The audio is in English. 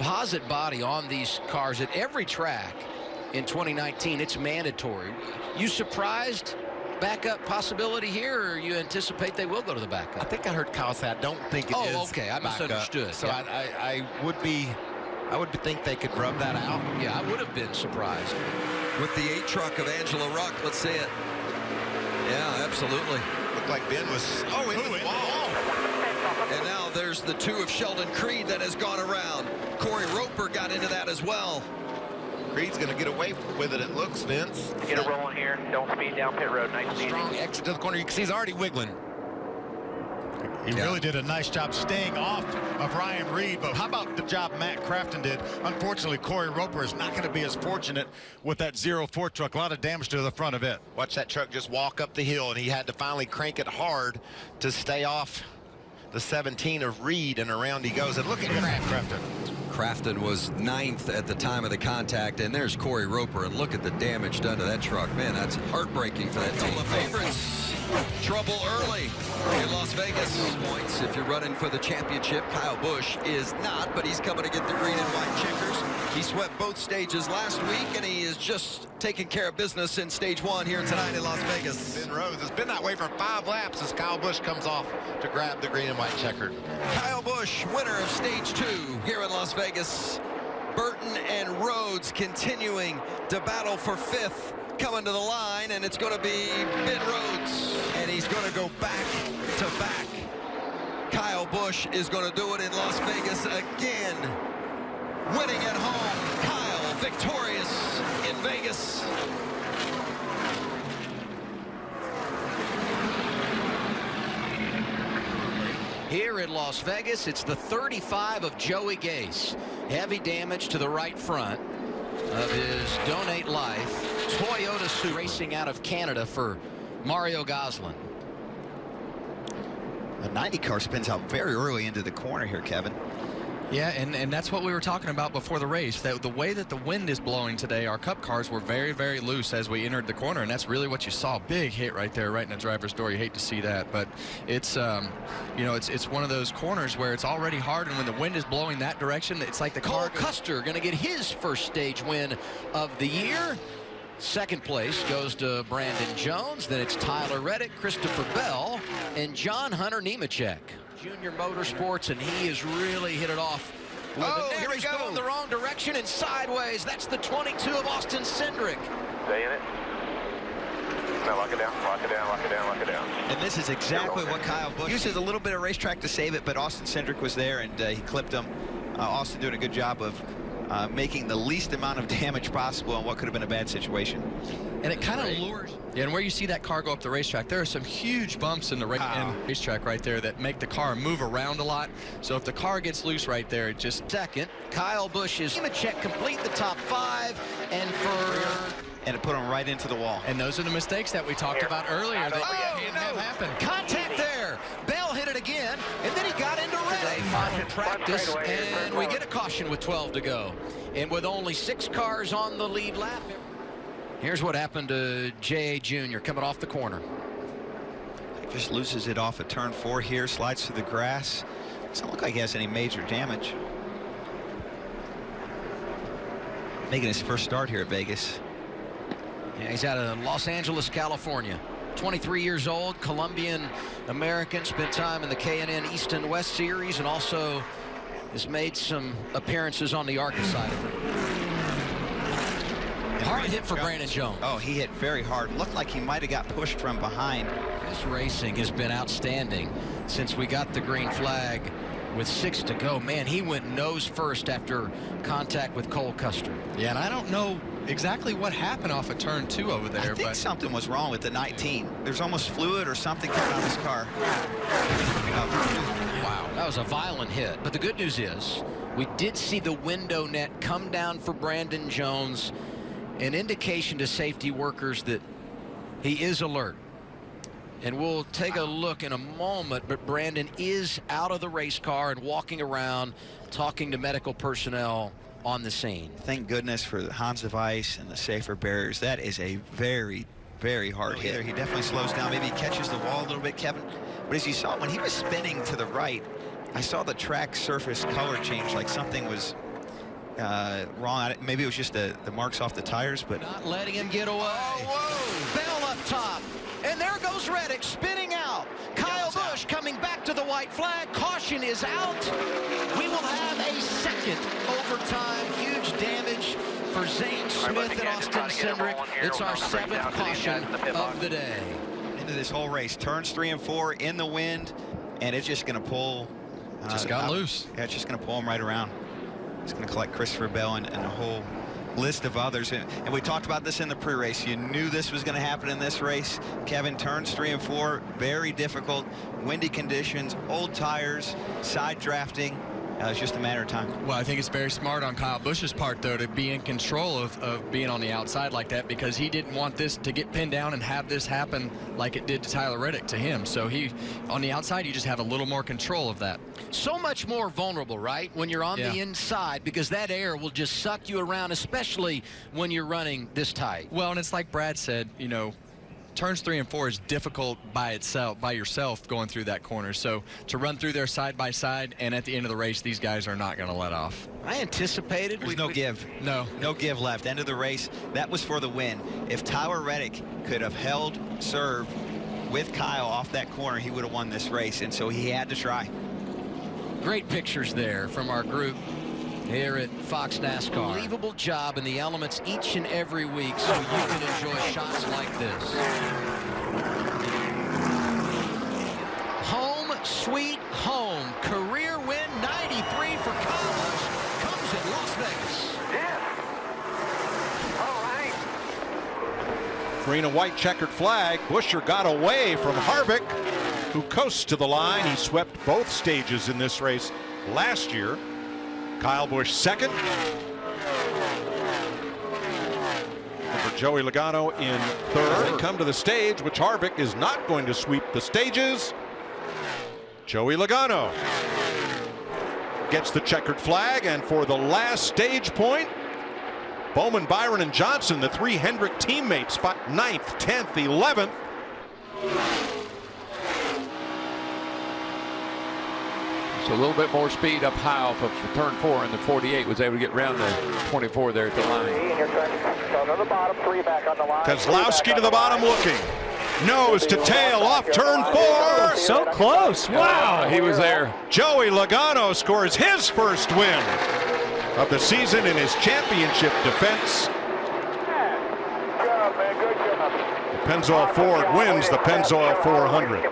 composite body on these cars at every track in 2019. It's mandatory. You surprised backup possibility here, or you anticipate they will go to the backup? I think I heard Kyle say I don't think it is. Oh, okay. I misunderstood. So yeah. I would think they could rub that out. Yeah, I would have been surprised. With the 8 truck of Angela Ruck, let's see it. Yeah, absolutely. Looked like Ben was in the wall. And now there's the 2 of Sheldon Creed that has gone around. Corey Roper got into that as well. Creed's going to get away with it looks, Vince. Get it rolling here. Don't speed down pit road. Nice and easy. Strong exit to the corner. You can see he's already wiggling. He really did a nice job staying off of Ryan Reed, but how about the job Matt Crafton did? Unfortunately, Corey Roper is not going to be as fortunate with that 04 truck. A lot of damage to the front of it. Watch that truck just walk up the hill, and he had to finally crank it hard to stay off the 17 of Reed, and around he goes. And look at Crafton. Crafton was 9th at the time of the contact, and there's Corey Roper, and look at the damage done to that truck. Man, that's heartbreaking for that team. The favorites, trouble early in Las Vegas. Points if you're running for the championship. Kyle Busch is not, but he's coming to get the green and white checkers. He swept both stages last week, and he is just taking care of business in stage 1 here tonight in Las Vegas. Ben Rhodes has been that way for 5 laps as Kyle Busch comes off to grab the green and white checkered. Kyle Busch, winner of stage 2 here in Las Vegas. Burton and Rhodes continuing to battle for 5th. Coming to the line, and it's going to be Ben Rhodes, and he's going to go back to back. Kyle Busch is going to do it in Las Vegas again. Winning at home, Kyle victorious in Vegas. Here in Las Vegas, it's the 35 of Joey Gase. Heavy damage to the right front of his Donate Life Toyota suit, racing out of Canada for Mario Gosselin. The 90 car spins out very early into the corner here, Kevin. Yeah, and that's what we were talking about before the race. That the way that the wind is blowing today, our Cup cars were very, very loose as we entered the corner, and that's really what you saw. Big hit right there, right in the driver's door. You hate to see that, but it's you know, it's one of those corners where it's already hard, and when the wind is blowing that direction, it's like the car. Cole Custer going to get his first stage win of the year. Second place goes to Brandon Jones. Then it's Tyler Reddick, Christopher Bell, and John Hunter Nemechek. Junior Motorsports, and he has really hit it off. Here we go in the wrong direction and sideways. That's the 22 of Austin Cindric. Stay in it. Now lock it down, lock it down, lock it down, lock it down. And this is exactly what Kyle Busch uses, a little bit of racetrack to save it, but Austin Cindric was there, and he clipped him. Austin doing a good job of making the least amount of damage possible in what could have been a bad situation. And it kind of lures. Yeah, and where you see that car go up the racetrack, there are some huge bumps in the racetrack right there that make the car move around a lot. So if the car gets loose right there, it just... Second, Kyle Busch is Nemechek complete the top 5, and for... And it put him right into the wall. And those are the mistakes that we talked about earlier that can't have happen. Contact there. Bell hit it again, and then he got into Reddick. Final practice, and we get a caution with 12 to go. And with only 6 cars on the lead lap. Here's what happened to J.A. Jr. coming off the corner. Just loses it off at turn 4 here, slides through the grass. Doesn't look like he has any major damage. Making his first start here at Vegas. Yeah, he's out of Los Angeles, California. 23 years old, Colombian American, spent time in the K&N East and West Series, and also has made some appearances on the ARCA side of it. Hard hit for Brandon Jones. Oh, he hit very hard. Looked like he might have got pushed from behind. This racing has been outstanding since we got the green flag with 6 to go. Man, he went nose first after contact with Cole Custer. Yeah, and I don't know exactly what happened off of turn 2 over there. I think something was wrong with the 19. There's almost fluid or something coming on this car. Wow, that was a violent hit. But the good news is we did see the window net come down for Brandon Jones, an indication to safety workers that he is alert. And we'll take a look in a moment, but Brandon is out of the race car and walking around talking to medical personnel on the scene. Thank goodness for the Hans of Ice and the safer barriers. That is a very, very hard hit. He definitely slows down. Maybe he catches the wall a little bit, Kevin. But as you saw, when he was spinning to the right, I saw the track surface color change, like something was wrong. Maybe it was just the marks off the tires, but not letting him get away. Bell up top. And there goes Reddick spinning out. Kyle Busch coming back to the white flag. Caution is out. We will have a second overtime. Huge damage for Zane Smith and Austin Cindric. It's our 7th caution of the day. Into this whole race, turns 3 and 4 in the wind, and it's just going to pull. Just got loose. Yeah, it's just going to pull him right around. It's going to collect Christopher Bell and a whole list of others. And we talked about this in the pre-race. You knew this was going to happen in this race. Kevin, turns 3 and 4, very difficult, windy conditions, old tires, side drafting. It's just a matter of time. Well, I think it's very smart on Kyle Busch's part, though, to be in control of being on the outside like that, because he didn't want this to get pinned down and have this happen like it did to Tyler Reddick to him. So he, on the outside, you just have a little more control of that. So much more vulnerable, right, when you're on the inside, because that air will just suck you around, especially when you're running this tight. Well, and it's like Brad said, you know, turns 3 and 4 is difficult by itself, by yourself, going through that corner. So to run through there side by side, and at the end of the race, these guys are not going to let off. I anticipated. There's no give. No give left. End of the race. That was for the win. If Tyler Reddick could have held serve with Kyle off that corner, he would have won this race, and so he had to try. Great pictures there from our group here at Fox NASCAR. Unbelievable job in the elements each and every week, so you can enjoy shots like this. Home sweet home. Career win 93 for Kyle Busch comes at Las Vegas. All right. Green and white checkered flag. Buescher got away from Harvick, who coasts to the line. He swept both stages in this race last year. Kyle Busch second. And for Joey Logano in third. Come to the stage, which Harvick is not going to sweep the stages. Joey Logano gets the checkered flag, and for the last stage point, Bowman, Byron, and Johnson, the 3 Hendrick teammates, 9th, 10th, 11th. So a little bit more speed up high off of turn 4, and the 48 was able to get around the 24 there at the line. Kozlowski to the bottom looking. Nose to tail off turn 4. So close. Wow. He was there. Joey Logano scores his first win of the season in his championship defense. The Pennzoil Ford wins the Pennzoil 400.